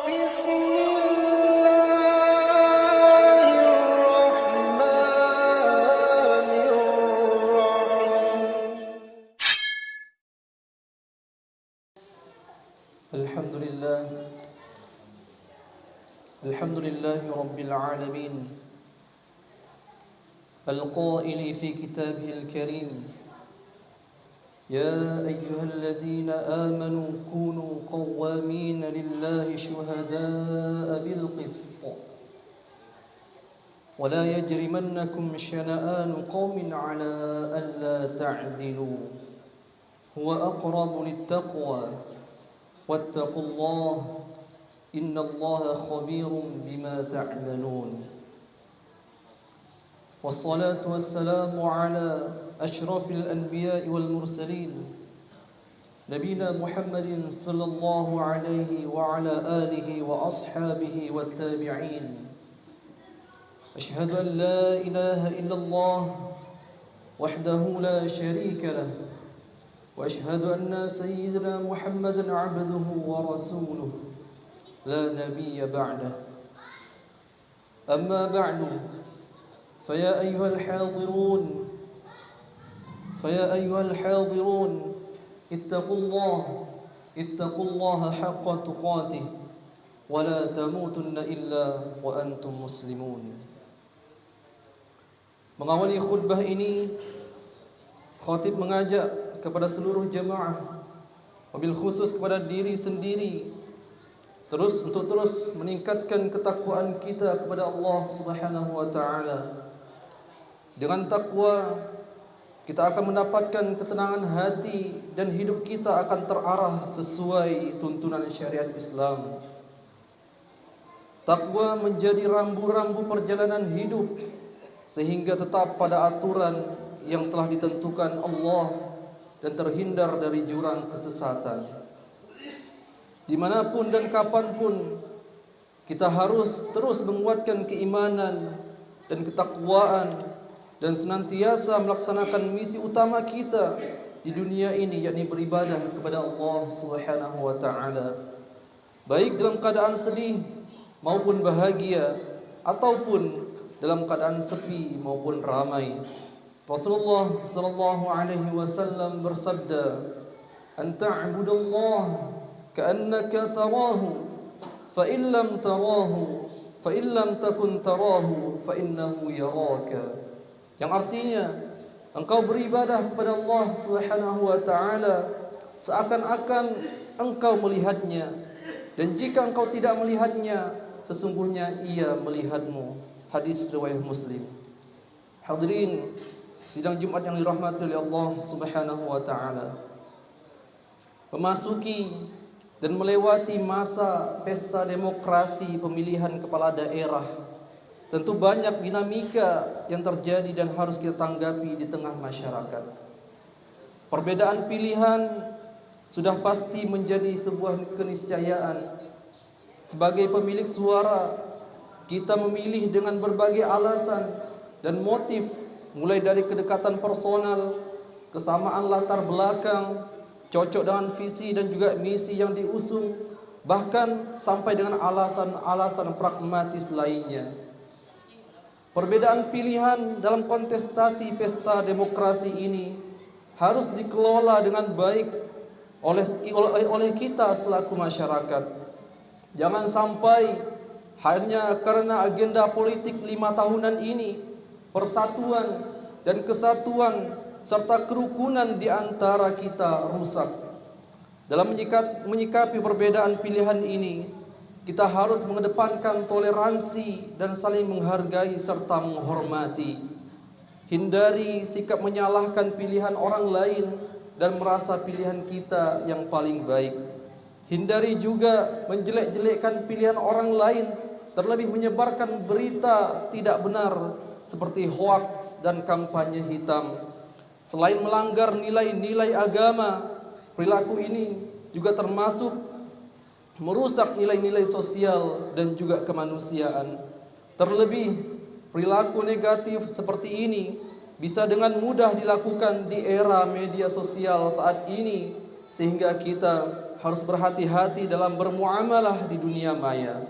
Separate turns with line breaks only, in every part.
بسم الله الرحمن الرحيم.
الحمد لله رب العالمين القائل في كتابه الكريم: يا أيها الذين آمنوا كونوا قوامين لله شهداء بالقسط ولا يجرمنكم شنآن قوم على ألا تعدلوا هو أقرب للتقوى واتقوا الله إن الله خبير بما تعملون. والصلاة والسلام على أشرف الأنبياء والمرسلين نبينا محمد صلى الله عليه وعلى آله وأصحابه والتابعين. أشهد أن لا إله إلا الله وحده لا شريك له، وأشهد أن سيدنا محمدا عبده ورسوله لا نبي بعده. أما بعد، فيا أيها الحاضرون اتقوا الله حق تقاته ولا تموتن إلا وأنتم مسلمون. Mengawali khutbah ini, khatib mengajak kepada seluruh jemaah, wabil khusus kepada diri sendiri, untuk terus meningkatkan ketakwaan kita kepada Allah Subhanahu wa taala. Dengan takwa kita akan mendapatkan ketenangan hati dan hidup kita akan terarah sesuai tuntunan syariat Islam. Takwa menjadi rambu-rambu perjalanan hidup sehingga tetap pada aturan yang telah ditentukan Allah dan terhindar dari jurang kesesatan. Dimanapun dan kapanpun kita harus terus menguatkan keimanan dan ketakwaan dan senantiasa melaksanakan misi utama kita di dunia ini, yakni beribadah kepada Allah Subhanahu wa taala, baik dalam keadaan sedih maupun bahagia, ataupun dalam keadaan sepi maupun ramai. Rasulullah sallallahu alaihi wasallam bersabda, "An ta'budallaha ka'annaka tarahu, fa in lam takun tarahu, fa innahu yaraka." Yang artinya, engkau beribadah kepada Allah Subhanahu wa taala seakan-akan engkau melihatnya, dan jika engkau tidak melihatnya, sesungguhnya ia melihatmu. Hadis riwayat Muslim. Hadirin sidang Jumat yang dirahmati oleh Allah Subhanahu wa taala, memasuki dan melewati masa pesta demokrasi pemilihan kepala daerah, tentu banyak dinamika yang terjadi dan harus kita tanggapi di tengah masyarakat. Perbedaan pilihan sudah pasti menjadi sebuah keniscayaan. Sebagai pemilik suara, kita memilih dengan berbagai alasan dan motif, mulai dari kedekatan personal, kesamaan latar belakang, cocok dengan visi dan juga misi yang diusung, bahkan sampai dengan alasan-alasan pragmatis lainnya. Perbedaan pilihan dalam kontestasi pesta demokrasi ini harus dikelola dengan baik oleh kita selaku masyarakat. Jangan sampai hanya karena agenda politik 5 tahunan ini, persatuan dan kesatuan serta kerukunan di antara kita rusak. Dalam menyikapi perbedaan pilihan ini, kita harus mengedepankan toleransi dan saling menghargai serta menghormati. Hindari sikap menyalahkan pilihan orang lain dan merasa pilihan kita yang paling baik. Hindari juga menjelek-jelekkan pilihan orang lain, terlebih menyebarkan berita tidak benar seperti hoaks dan kampanye hitam. Selain melanggar nilai-nilai agama, perilaku ini juga termasuk merusak nilai-nilai sosial dan juga kemanusiaan. Terlebih, perilaku negatif seperti ini bisa dengan mudah dilakukan di era media sosial saat ini, sehingga kita harus berhati-hati dalam bermuamalah di dunia maya.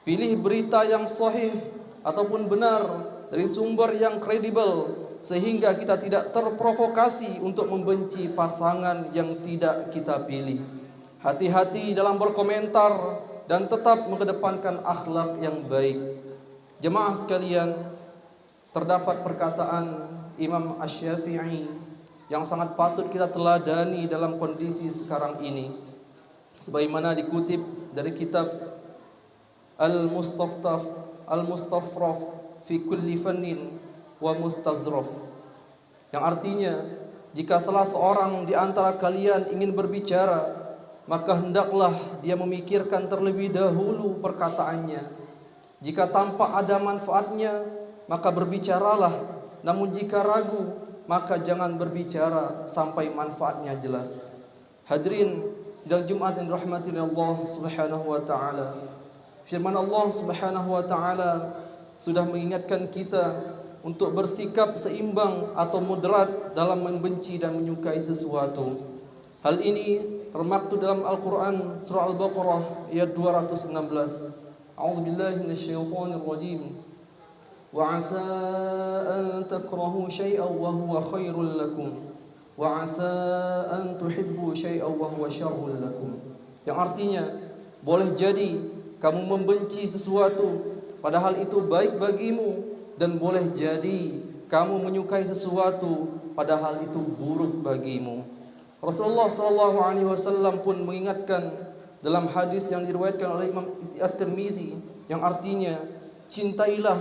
Pilih berita yang sahih ataupun benar dari sumber yang kredibel, sehingga kita tidak terprovokasi untuk membenci pasangan yang tidak kita pilih. Hati-hati dalam berkomentar dan tetap mengedepankan akhlak yang baik. Jemaah sekalian, terdapat perkataan Imam Asy-Syafi'i yang sangat patut kita teladani dalam kondisi sekarang ini, sebagaimana dikutip dari kitab Al-Mustafraf fi kulli fannin wa mustazraf, yang artinya, jika salah seorang di antara kalian ingin berbicara, maka hendaklah dia memikirkan terlebih dahulu perkataannya. Jika tampak ada manfaatnya, maka berbicaralah. Namun jika ragu, maka jangan berbicara sampai manfaatnya jelas. Hadirin sidang Jumat yang dirahmati Allah Subhanahu wa taala. Firman Allah Subhanahu wa taala sudah mengingatkan kita untuk bersikap seimbang atau moderat dalam membenci dan menyukai sesuatu. Hal ini termaktub dalam Al-Quran surah Al-Baqarah ayat 216. A'udzubillahi minasyaitonir rajim. Wa 'asa an takrahu syai'an wa huwa khairul lakum wa 'asa an tuhibbu syai'an wa huwa syarrul lakum. Yang artinya, boleh jadi kamu membenci sesuatu padahal itu baik bagimu, dan boleh jadi kamu menyukai sesuatu padahal itu buruk bagimu. Rasulullah SAW pun mengingatkan dalam hadis yang diriwayatkan oleh Imam At-Tirmidzi, yang artinya, cintailah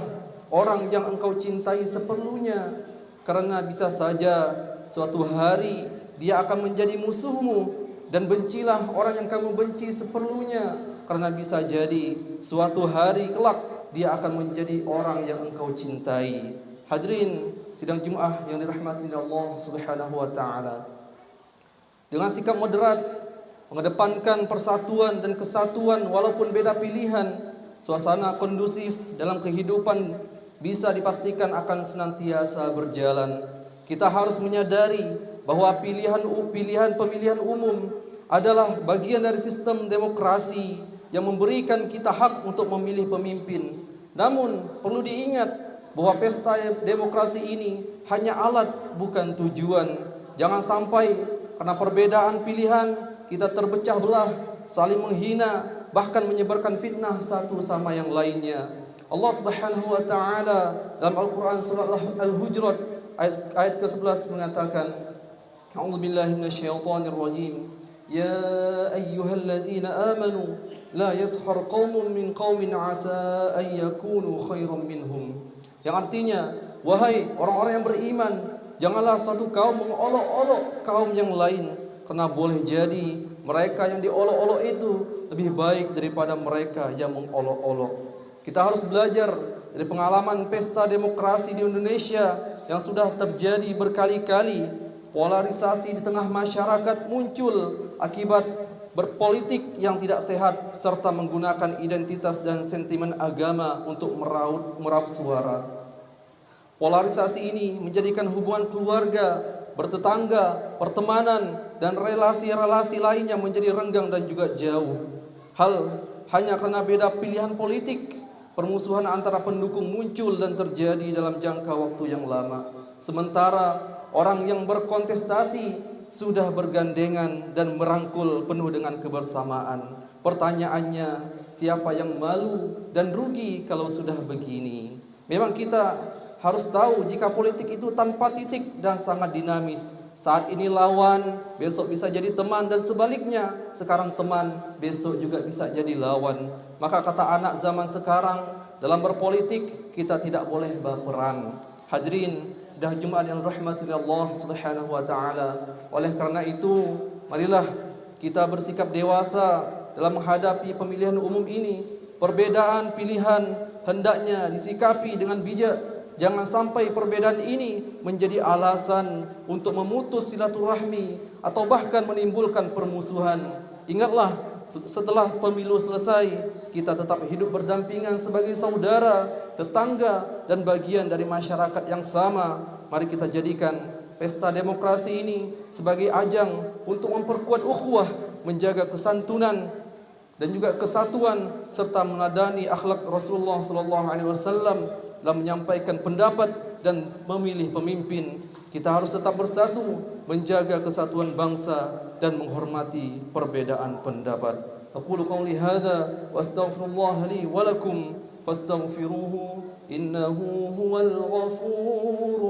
orang yang engkau cintai seperlunya, karena bisa saja suatu hari dia akan menjadi musuhmu, dan bencilah orang yang kamu benci seperlunya, karena bisa jadi suatu hari kelak dia akan menjadi orang yang engkau cintai. Hadirin sidang Jumat yang dirahmati Allah Subhanahu wa taala. Dengan sikap moderat, mengedepankan persatuan dan kesatuan walaupun beda pilihan, suasana kondusif dalam kehidupan bisa dipastikan akan senantiasa berjalan. Kita harus menyadari bahwa pemilihan umum adalah bagian dari sistem demokrasi yang memberikan kita hak untuk memilih pemimpin. Namun perlu diingat bahwa pesta demokrasi ini hanya alat, bukan tujuan. Jangan sampai karena perbedaan pilihan kita terpecah belah, saling menghina, bahkan menyebarkan fitnah satu sama yang lainnya. Allah Subhanahu wa taala dalam Al-Qur'an surah Al-Hujurat ayat ke-11 mengatakan, A'udzubillahi minasyaitonir rajim. Ya ayyuhalladzina amanu la yaskhar qaumun min qaumin 'asa an yakunu khairan minhum. Yang artinya, wahai orang-orang yang beriman, janganlah satu kaum mengolok-olok kaum yang lain, karena boleh jadi mereka yang diolok-olok itu lebih baik daripada mereka yang mengolok-olok. Kita harus belajar dari pengalaman pesta demokrasi di Indonesia yang sudah terjadi berkali-kali. Polarisasi di tengah masyarakat muncul akibat berpolitik yang tidak sehat serta menggunakan identitas dan sentimen agama untuk meraup suara. Polarisasi ini menjadikan hubungan keluarga, bertetangga, pertemanan, dan relasi-relasi lainnya menjadi renggang dan juga jauh. Hanya karena beda pilihan politik, permusuhan antara pendukung muncul dan terjadi dalam jangka waktu yang lama. Sementara orang yang berkontestasi sudah bergandengan dan merangkul penuh dengan kebersamaan. Pertanyaannya, siapa yang malu dan rugi kalau sudah begini? Memang kita harus tahu jika politik itu tanpa titik dan sangat dinamis. Saat ini lawan, besok bisa jadi teman, dan sebaliknya, sekarang teman, besok juga bisa jadi lawan. Maka kata anak zaman sekarang, dalam berpolitik kita tidak boleh baperan. Hadirin sidang Jumat yang dirahmati Allah Subhanahu wa taala. Oleh karena itu, marilah kita bersikap dewasa dalam menghadapi pemilihan umum ini. Perbedaan pilihan hendaknya disikapi dengan bijak. Jangan sampai perbedaan ini menjadi alasan untuk memutus silaturahmi atau bahkan menimbulkan permusuhan. Ingatlah, setelah pemilu selesai, kita tetap hidup berdampingan sebagai saudara, tetangga, dan bagian dari masyarakat yang sama. Mari kita jadikan pesta demokrasi ini sebagai ajang untuk memperkuat ukhuwah menjaga kesantunan dan juga kesatuan serta meneladani akhlak Rasulullah sallallahu alaihi wasallam dalam menyampaikan pendapat dan memilih pemimpin. Kita harus tetap bersatu, menjaga kesatuan bangsa dan menghormati perbedaan pendapat. Aqulu qouli hadza wa astaghfirullah li wa lakum fastaghfiruhu innahu huwal ghafurur